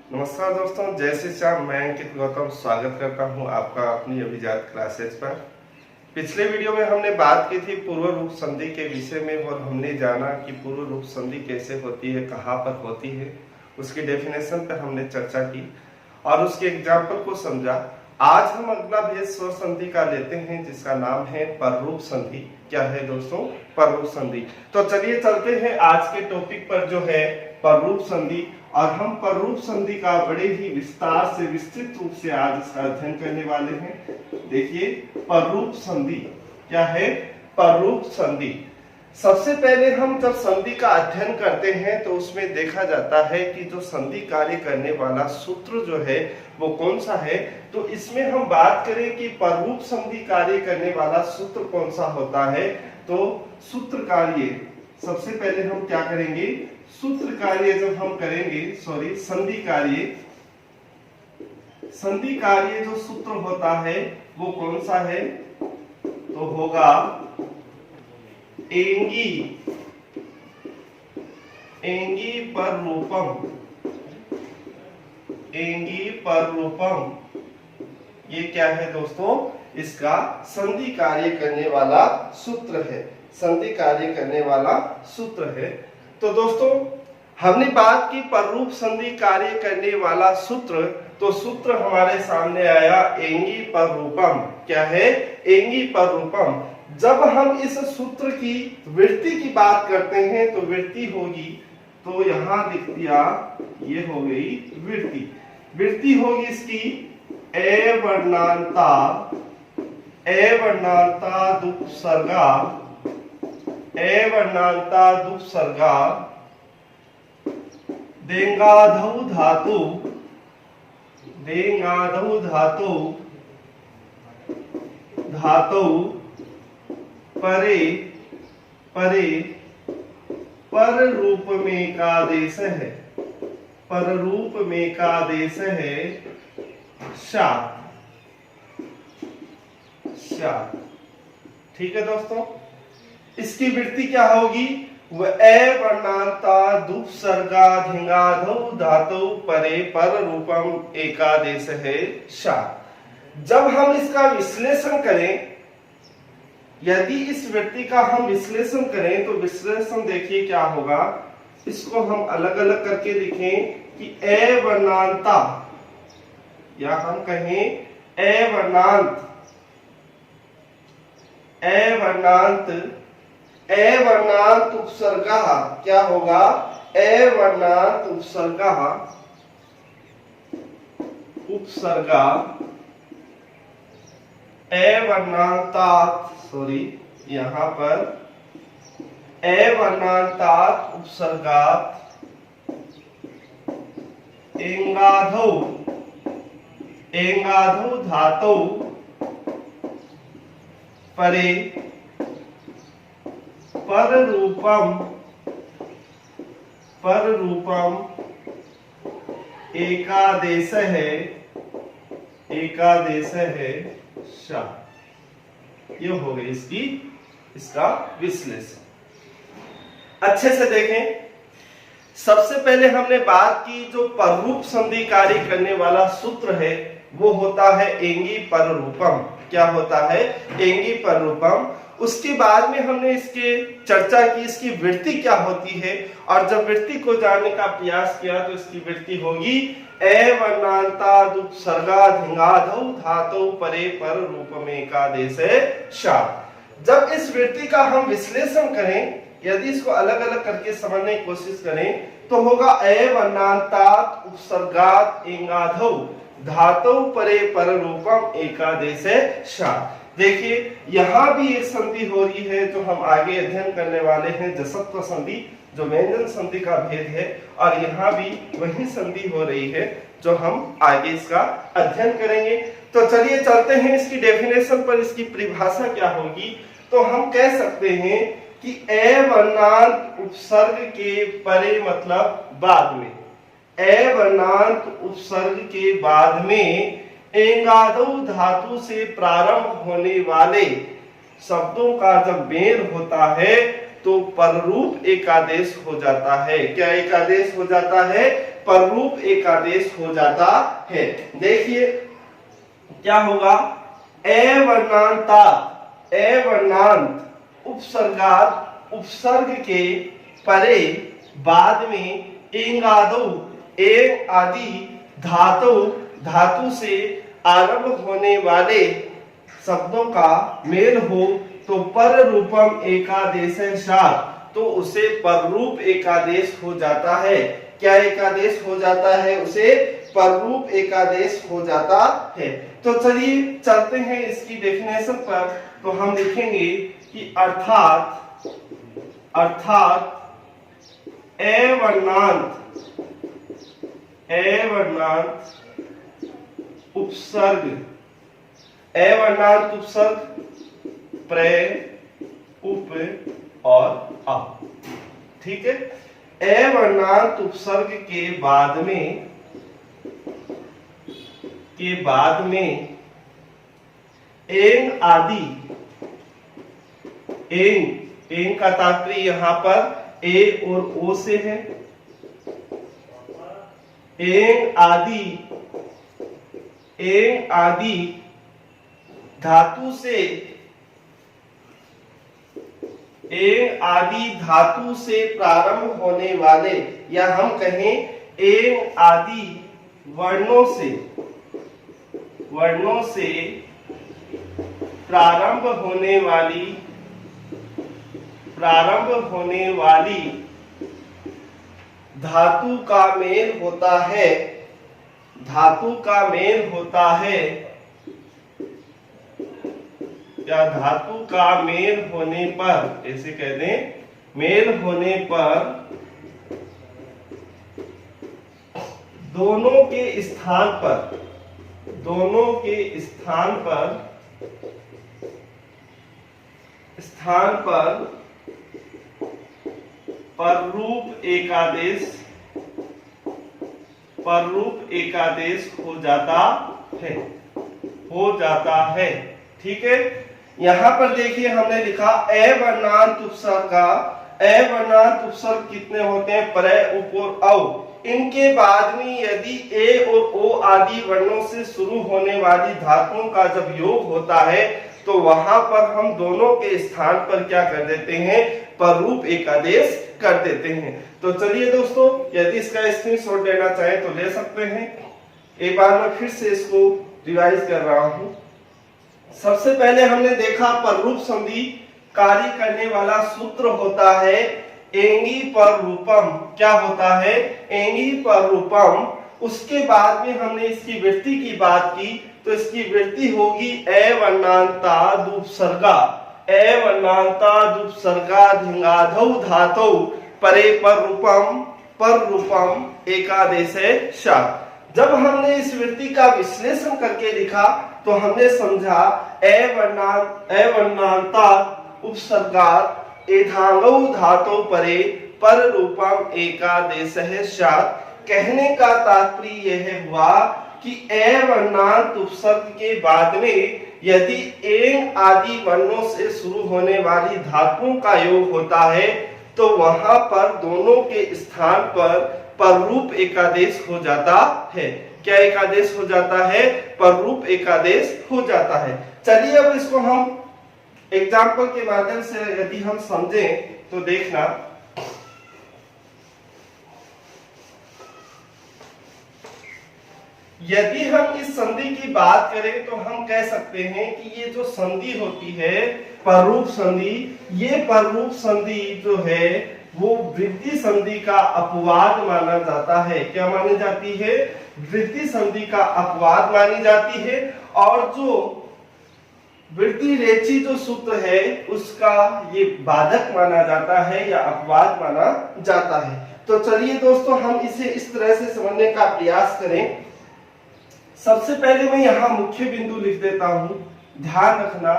नमस्कार दोस्तों, जय श्री श्याम। मैं अंकित गौतम स्वागत करता हूं आपका अपनी अभिजात क्लासेस पर। पिछले वीडियो में हमने बात की थी पूर्व रूप संधि के विषय में और हमने जाना कि पूर्व रूप संधि कैसे होती है, कहाँ पर होती है, उसकी डेफिनेशन पर हमने चर्चा की और उसके एग्जाम्पल को समझा। आज हम अगला भेद स्वर संधि का लेते हैं जिसका नाम है पररूप संधि। क्या है दोस्तों? पररूप संधि। तो चलिए चलते हैं आज के टॉपिक पर जो है पररूप संधि, और हम पररूप संधि का बड़े ही विस्तार से विस्तृत रूप से आज इसका अध्ययन करने वाले हैं। देखिए पररूप संधि क्या है। पररूप संधि सबसे पहले हम जब संधि का अध्ययन करते हैं तो उसमें देखा जाता है कि जो संधि कार्य करने वाला सूत्र जो है वो कौन सा है। तो इसमें हम बात करें कि पररूप संधि कार्य करने वाला सूत्र कौन सा होता है, तो सूत्र कार्य सबसे पहले हम क्या करेंगे, सूत्र कार्य जब हम करेंगे संधि कार्य जो सूत्र होता है वो कौन सा है, तो होगा एंगी पररूपम। ये क्या है दोस्तों? इसका संधि कार्य करने वाला सूत्र है। संधि कार्य करने वाला सूत्र है। तो दोस्तों हमने बात की पररूप संधि कार्य करने वाला सूत्र, तो सूत्र हमारे सामने आया एंगी पररूपम। क्या है? एंगी पररूपम। जब हम इस सूत्र की वृत्ति की बात करते हैं तो वृत्ति होगी, तो यहां लिख दिया, ये हो गई वृत्ति। वृत्ति होगी इसकी ए वर्णांता दुपसर्गा, ए वर्णांता दुपसर्गा, देंगाधौ धातु परे पर रूप में का देश है, पर रूप में का देश है शा। ठीक है दोस्तों, इसकी वृत्ति क्या होगी? वह ए वर्णांता दुपसर्गा धिंगाधौ धातु परे पर रूपम एकादेश है शा। जब हम इसका विश्लेषण करें, यदि इस वृत्ति का हम विश्लेषण करें तो विश्लेषण देखिए क्या होगा। इसको हम अलग अलग करके लिखें कि ए वर्णांता, या हम कहें ए वर्णांत उपसर्गा। क्या होगा? ए वर्णांत उपसर्गा ए वर्णांतात, यहां पर ए वर्णांतात उपसर्गात एंगाधौ धातु परे पर रूपम एकादेश है शा। ये हो गई इसका विश्लेषण। अच्छे से देखें, सबसे पहले हमने बात की जो पररूप संधि कार्य करने वाला सूत्र है वो होता है एंगी पररूपम। क्या होता है? एंगी पररूपम। उसके बाद में हमने इसके चर्चा की, इसकी वृत्ति क्या होती है, और जब वृत्ति को जानने का प्रयास किया तो इसकी वृत्ति होगी ए वर्णांता दुपसर्गा धिंगाधौ धातु परे पर रूपमेकादेश शा। जब इस वृत्ति का हम विश्लेषण करें, यदि इसको अलग अलग करके समझने की कोशिश करें तो होगा ए वर्णांतात उपसर्गात एंगाधौ धातु परे पर रूपम एकादेश शा। देखिए यहां भी एक संधि हो रही है जो हम आगे अध्ययन करने वाले हैं, जसत्व संधि, जो व्यंजन संधि का भेद है, और यहाँ भी वही संधि हो रही है जो हम आगे इसका अध्ययन करेंगे। तो चलिए चलते हैं इसकी डेफिनेशन पर। इसकी परिभाषा क्या होगी? तो हम कह सकते हैं कि ए वर्णांत उपसर्ग के परे मतलब बाद में, ए वर्णांत उपसर्ग के बाद में एंगादौ धातु से प्रारंभ होने वाले शब्दों का जब मेल होता है तो पररूप एकादेश हो जाता है। क्या एकादेश हो जाता है? पररूप एकादेश हो जाता है। देखिए क्या होगा, ए वर्णांत उपसर्गात उपसर्ग के परे बाद में एंग आदि धातु से आरंभ होने वाले शब्दों का मेल हो तो पर रूपम एकादेशात्, तो उसे पररूप एकादेश हो जाता है। क्या एकादेश हो जाता है? उसे पररूप एकादेश हो जाता है। तो चलिए चलते हैं इसकी डेफिनेशन पर। तो हम लिखेंगे कि अर्थात ए वर्णांत उपसर्ग प्रत्यय उप और अ, ठीक है। ए वर्णांत उपसर्ग के बाद में एंग आदि, एंग का तात्पर्य यहां पर ए और ओ से है। एंग आदि धातु से प्रारंभ होने वाले, या हम कहें एंग आदि वर्णों से प्रारंभ होने वाली धातु का मेल होता है या धातु का मेल होने पर, ऐसे कह दें, मेल होने पर दोनों के स्थान पर पररूप एकादेश हो जाता है। ठीक है। यहां पर देखिए हमने लिखा ए वर्णांत उपसर्ग कितने होते हैं? प्रत्यय उप और औ। इनके बाद में यदि ए और ओ आदि वर्णों से शुरू होने वाली धातुओं का जब योग होता है तो वहां पर हम दोनों के स्थान पर क्या कर देते हैं? पररूप एकादेश कर देते हैं। तो चलिए दोस्तों, यदि इसका स्क्रीनशॉट लेना चाहे तो ले सकते हैं। एक बार मैं फिर से इसको रिवाइज कर रहा हूं। सबसे पहले हमने देखा पररूप संधि कार्य करने वाला सूत्र होता है एंगी पर रूपम। क्या होता है? एंगी पर रूपम। उसके बाद में हमने इसकी वृत्ति की बात की, तो इसकी वृत्ति होगी ए वर्णांता धिंगाधौ धातौ परे पर रूपम एकादेशात्। जब हमने इस वृत्ति का विश्लेषण करके लिखा तो हमने समझा ए वर्णांता उपसर्गात् एधांगौ धातौ परे पर रूपम एकादेशात्। कहने का तात्पर्य यह हुआ कि ए वर्णांत उपसर्ग के बाद में यदि एंग आदि वर्णों से शुरू होने वाली धातुओं का योग होता है तो वहां पर दोनों के स्थान पर पररूप एकादेश हो जाता है। क्या एकादेश हो जाता है? पररूप एकादेश हो जाता है। चलिए अब इसको हम एग्जाम्पल के माध्यम से यदि हम समझें तो देखना। यदि हम इस संधि की बात करें तो हम कह सकते हैं कि ये जो संधि होती है पररूप संधि, ये पररूप संधि जो है वो वृद्धि संधि का अपवाद माना जाता है। क्या मानी जाती है? वृद्धि संधि का अपवाद मानी जाती है। और जो वृद्धि रेची जो सूत्र है उसका ये बाधक माना जाता है या अपवाद माना जाता है। तो चलिए दोस्तों हम इसे इस तरह से समझने का प्रयास करें। सबसे पहले मैं यहाँ मुख्य बिंदु लिख देता हूं। ध्यान रखना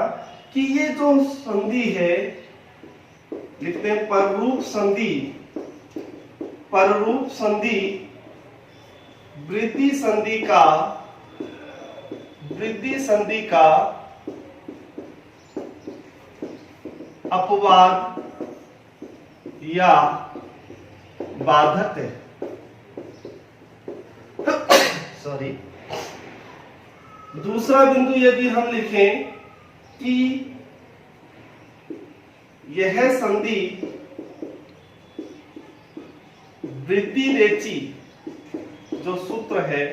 कि ये जो संधि है, लिखते हैं पररूप संधि वृद्धि संधि का अपवाद या बाधक है। सॉरी, दूसरा बिंदु यदि हम लिखें कि यह संधि वृद्धि रेची जो सूत्र है,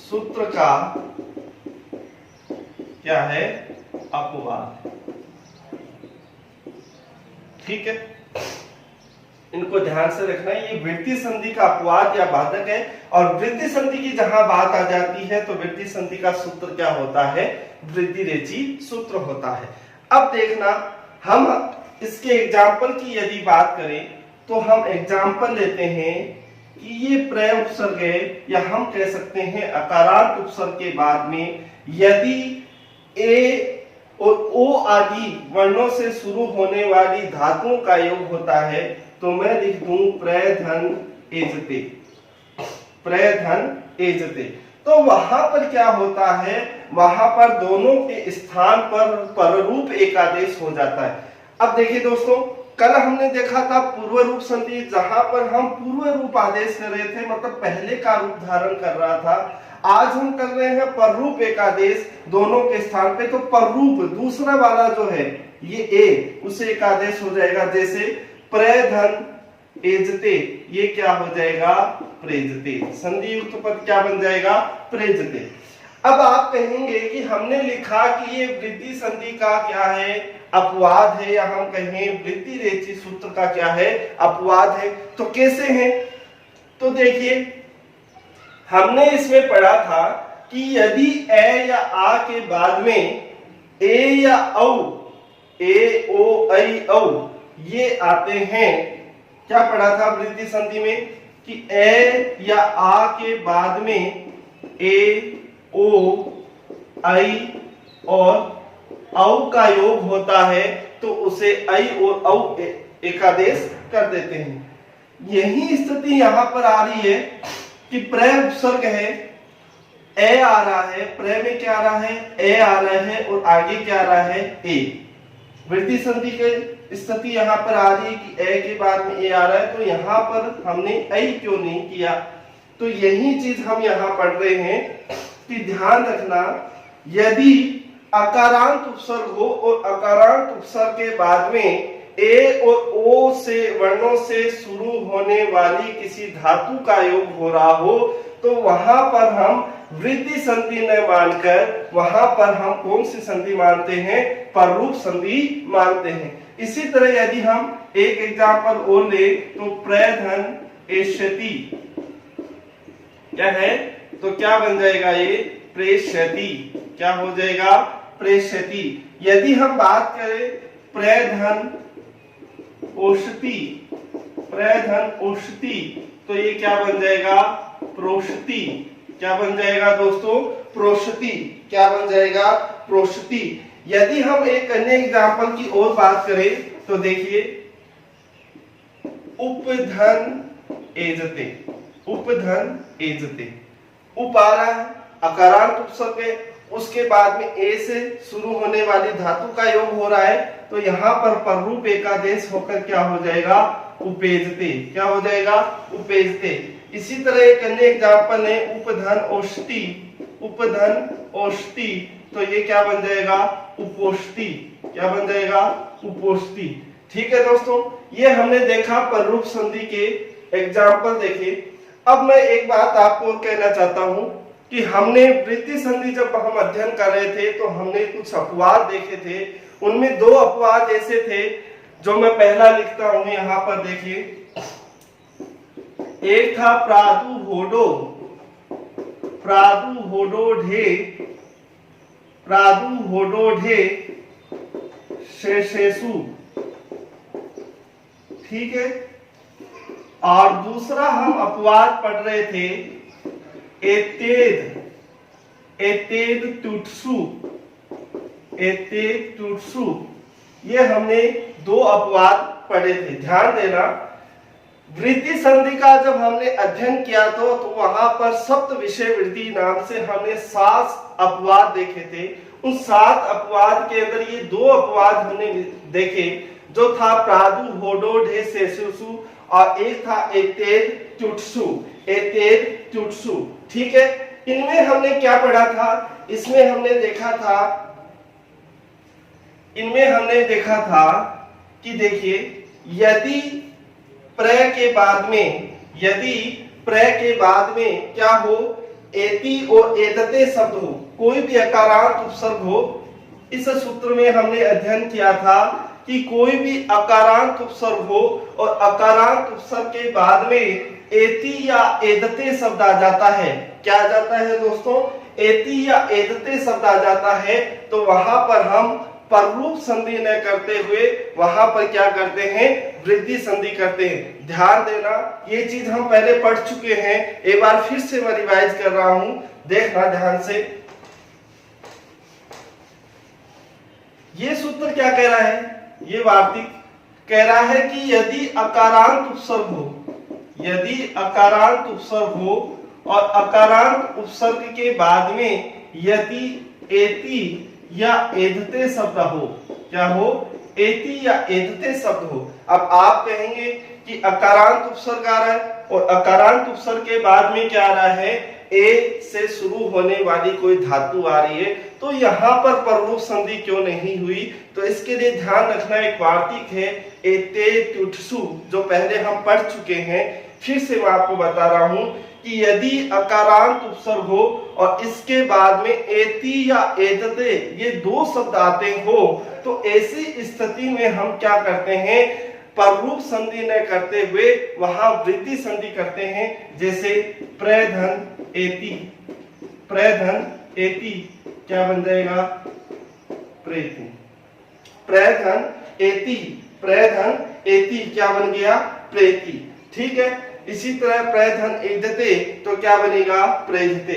सूत्र का क्या है, अपवाद। ठीक है, इनको ध्यान से रखना, ये वृद्धि संधि का अपवाद या बाधक है। और वृद्धि संधि की जहां बात आ जाती है तो वृद्धि संधि का सूत्र क्या होता है, वृद्धि रेची सूत्र होता है। अब देखना, हम इसके एग्जाम्पल की यदि बात करें तो हम एग्जाम्पल लेते हैं कि ये प्रय उपसर्ग है, या हम कह सकते हैं अकारांत उपसर्ग के बाद में यदि ए और ओ आदि वर्णों से शुरू होने वाली धातुओं का योग होता है तो मैं लिख दूं प्रय धन एजते, प्रय धन एजते। तो वहां पर क्या होता है, वहां पर दोनों के स्थान पर पररूप एकादेश हो जाता है। अब देखिए दोस्तों, कल हमने देखा था पूर्व रूप संधि, जहां पर हम पूर्व रूप आदेश कर रहे थे, मतलब पहले का रूप धारण कर रहा था। आज हम कर रहे हैं पररूप एकादेश दोनों के स्थान पे। तो पररूप दूसरा वाला जो है ये ए, उसे एकादेश हो जाएगा, जैसे प्रय धन एजते, ये क्या हो जाएगा, प्रेजते। संधि युक्त पद क्या बन जाएगा, प्रेजते। अब आप कहेंगे कि हमने लिखा कि ये वृद्धि संधि का क्या है, अपवाद है, या हम कहें वृद्धि रेची सूत्र का क्या है, अपवाद है। तो कैसे है, तो देखिए हमने इसमें पढ़ा था कि यदि ए या आ के बाद में ए या औ, ए ओ ऐ औ ये आते हैं, क्या पढ़ा था वृद्धि संधि में कि ए या आ के बाद में ए ओ ऐ और औ का योग होता है तो उसे ऐ और औ एकादेश कर देते हैं। यही स्थिति यहां पर आ रही है कि प्रय उपसर्ग है, ए आ रहा है, प्रय में क्या आ रहा है, ए आ रहा है और आगे क्या आ रहा है, ए। वृद्धि संधि की स्थिति यहां पर आ रही है कि ए के बाद में ए आ रहा है, तो यहां पर हमने ऐ क्यों नहीं किया। तो यही चीज हम यहां पढ़ रहे हैं कि ध्यान रखना, यदि अकारांत उपसर्ग हो और अकारांत उपसर्ग के बाद में ए और ओ से वर्णों से शुरू होने वाली किसी धातु का योग हो रहा हो तो वहां पर हम वृद्धि संधि न मानकर वहां पर हम कौन सी संधि मानते हैं, पररूप संधि मानते हैं। इसी तरह यदि हम एक एग्जांपल और ले तो प्रय धन एष्यति क्या है, तो क्या बन जाएगा, ये प्रेष्यति, क्या हो जाएगा, प्रेष्यति। यदि हम बात करें प्रय धन ओषति, प्रय धन ओषति, तो ये क्या बन जाएगा, प्रोषति। क्या बन जाएगा दोस्तों, प्रोषति। क्या बन जाएगा, प्रोषति। यदि हम एक अन्य एग्जांपल की और बात करें तो देखिए उपधन एजते, उपधन एजते। उप आ रहा है, अकारांत उपसर्ग है, उसके बाद में ए से शुरू होने वाली धातु का योग हो रहा है तो यहाँ पर पररूप एकादेश होकर क्या हो जाएगा, उपेजते। क्या हो जाएगा, उपेजते। इसी तरह एक अन्य एग्जांपल है उपधन औषधि, उपधन औषधि, तो ये क्या बन जाएगा, उपोषति। क्या बन जाएगा, उपोषति। ठीक है दोस्तों, ये हमने देखा पररूप संधि के एग्जाम्पल देखे। अब मैं एक बात आपको कहना चाहता हूं कि हमने वृद्धि संधि जब हम अध्ययन कर रहे थे तो हमने कुछ अपवाद देखे थे। उनमें दो अपवाद ऐसे थे जो मैं पहला लिखता हूं यहां पर देखिए। एक था प्रादुर्भोडो, प्रादुर्भोडोढे, प्रादुर्भोडोढे शेषेषु। ठीक है, और दूसरा हम अपवाद पढ़ रहे थे एतेद, एतेद टुटसु, एतेद टुटसु। ये हमने दो अपवाद पढ़े थे। ध्यान देना, वृद्धि संधि का जब हमने अध्ययन किया तो वहां पर सप्त विषय वृद्धि नाम से हमने 7 अपवाद देखे थे। उन 7 अपवाद के अंदर ये दो अपवाद हमने देखे, जो था प्रादुर्भोडोढे शेषेषु और एक था एतेद ट्युट्सु, एतेद ट्युट्सु। ठीक है, इनमें हमने क्या पढ़ा था? इसमें हमने देखा था कि देखिए यदि प्रय के बाद में क्या हो, एति और एदते शब्द हो, कोई भी अकारांत उपसर्ग हो। इस सूत्र में हमने अध्ययन किया था कि कोई भी अकारांत उपसर्ग हो और अकारांत उपसर्ग के बाद में एति या एदते शब्द आ जाता है। क्या आ जाता है दोस्तों? एति या एदते शब्द आ जाता है, तो वहां पर हम पररूप संधि न करते हुए वहां पर क्या करते हैं? वृद्धि संधि करते हैं। ध्यान देना, ये चीज हम पहले पढ़ चुके हैं, एक बार फिर से मैं रिवाइज कर रहा हूं, देखना ध्यान से। ये सूत्र क्या कह रहा है? ये वार्तिक कह रहा है कि यदि अकारांत उपसर्ग हो और अकारांत उपसर्ग के बाद में यदि एति या एदते शब्द हो, क्या हो? एति या एदते शब्द हो। अब आप कहेंगे कि अकारांत उपसर्ग आ रहा है और अकारांत उपसर्ग के बाद में क्या आ रहा है? ए से शुरू होने वाली कोई धातु आ रही है, तो यहाँ पर पररूप संधि क्यों नहीं हुई? तो इसके लिए ध्यान रखना, एक वार्तिक है एते ट्युट्सु, जो पहले हम पढ़ चुके हैं। फिर से मैं आपको बता रहा हूं कि यदि अकारांत उपसर्ग हो और इसके बाद में एति या एदते ये दो शब्द आते हो, तो ऐसी स्थिति में हम क्या करते हैं? पररूप संधि न करते हुए वहां वृद्धि संधि करते हैं। जैसे प्रधन एति क्या बन जाएगा? प्रेति। प्रधन एति क्या बन गया? प्रेति। ठीक है, इसी तरह प्रधन एदते तो क्या बनेगा? प्रेजते।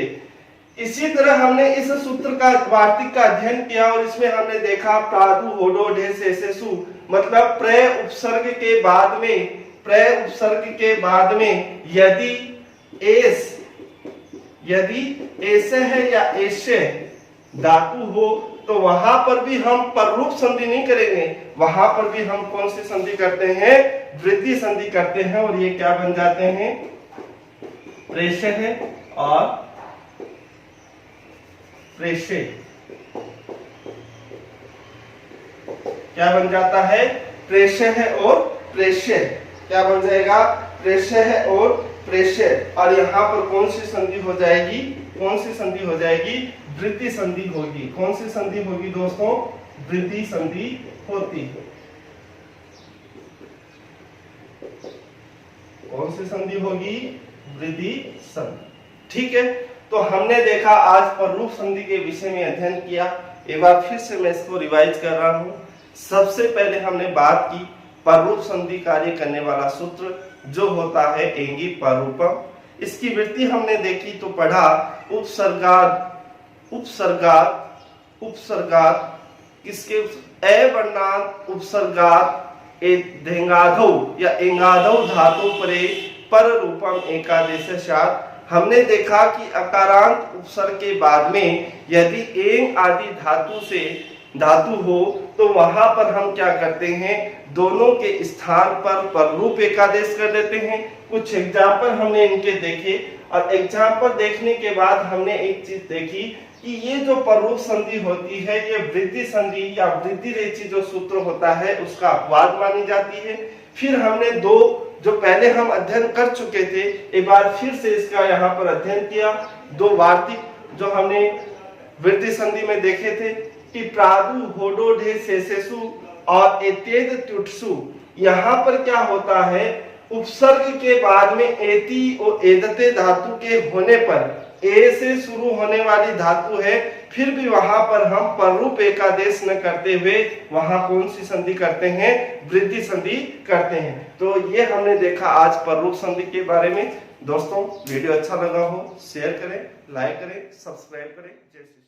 इसी तरह हमने इस सूत्र का वार्तिक का अध्ययन किया और इसमें हमने देखा प्रादु होडो ढे सेसेसु, मतलब प्रय उपसर्ग के बाद में यदि ऐसे है या ऐसे धातु हो, तो वहां पर भी हम पररूप संधि नहीं करेंगे, वहां पर भी हम कौन सी संधि करते हैं? वृद्धि संधि करते हैं, और ये क्या बन जाते हैं? प्रेष्य है और प्रेष्य। क्या बन जाता है? प्रेष्य है और प्रेष्य। क्या बन जाएगा? प्रेष्य है और प्रेष्य। और यहाँ पर कौन सी संधि हो जाएगी? वृद्धि संधि होगी। कौन सी संधि होगी दोस्तों? वृद्धि संधि होती है। कौन सी संधि होगी? वृद्धि संधि। ठीक है, तो हमने देखा आज पररूप संधि के विषय में अध्ययन किया। एक बार फिर से मैं इसको रिवाइज कर रहा हूं। सबसे पहले हमने बात की पररूप संधि कार्य करने वाला सूत्र जो होता है एंगी पररूपम। इसकी वृत्ति हमने देखी तो पढ़ा उपसर्गात किसके? ए वर्णांत उपसर्गात धेंगाधौ या एंगाधौ धातु परे पर रूपम एकादेशस्यात्। हमने देखा कि अकारांत उपसर्ग के बाद में यदि एंग आदि धातु हो, तो वहां पर हम क्या करते हैं? दोनों के स्थान पर पररूप एकादेश कर देते हैं। कुछ एग्जाम्पल हमने इनके देखे, और एग्जाम्पल देखने के बाद हमने एक चीज देखी कि ये जो पररूप संधि होती है, ये वृद्धि संधि या वृद्धि रेचि जो सूत्र होता है उसका अपवाद मानी जाती है। फिर हमने दो जो पहले हम अध्ययन कर चुके थे, एक बार फिर से इसका यहाँ पर अध्ययन किया। दो वार्तिक जो हमने वृद्धि संधि में देखे थे कि प्रादु होडो ढे सेसेसु और एतेद ट्युट्सु। यहाँ पर क्या होता है? उपसर्ग के बाद में एति और एदते धातु के होने पर ए से शुरू होने वाली धातु है, फिर भी वहां पर हम पररूप एकादेश न करते हुए वहां कौन सी संधि करते हैं? वृद्धि संधि करते हैं। तो ये हमने देखा आज पररूप संधि के बारे में। दोस्तों वीडियो अच्छा लगा हो शेयर करें, लाइक करें, सब्सक्राइब करें। जय श्री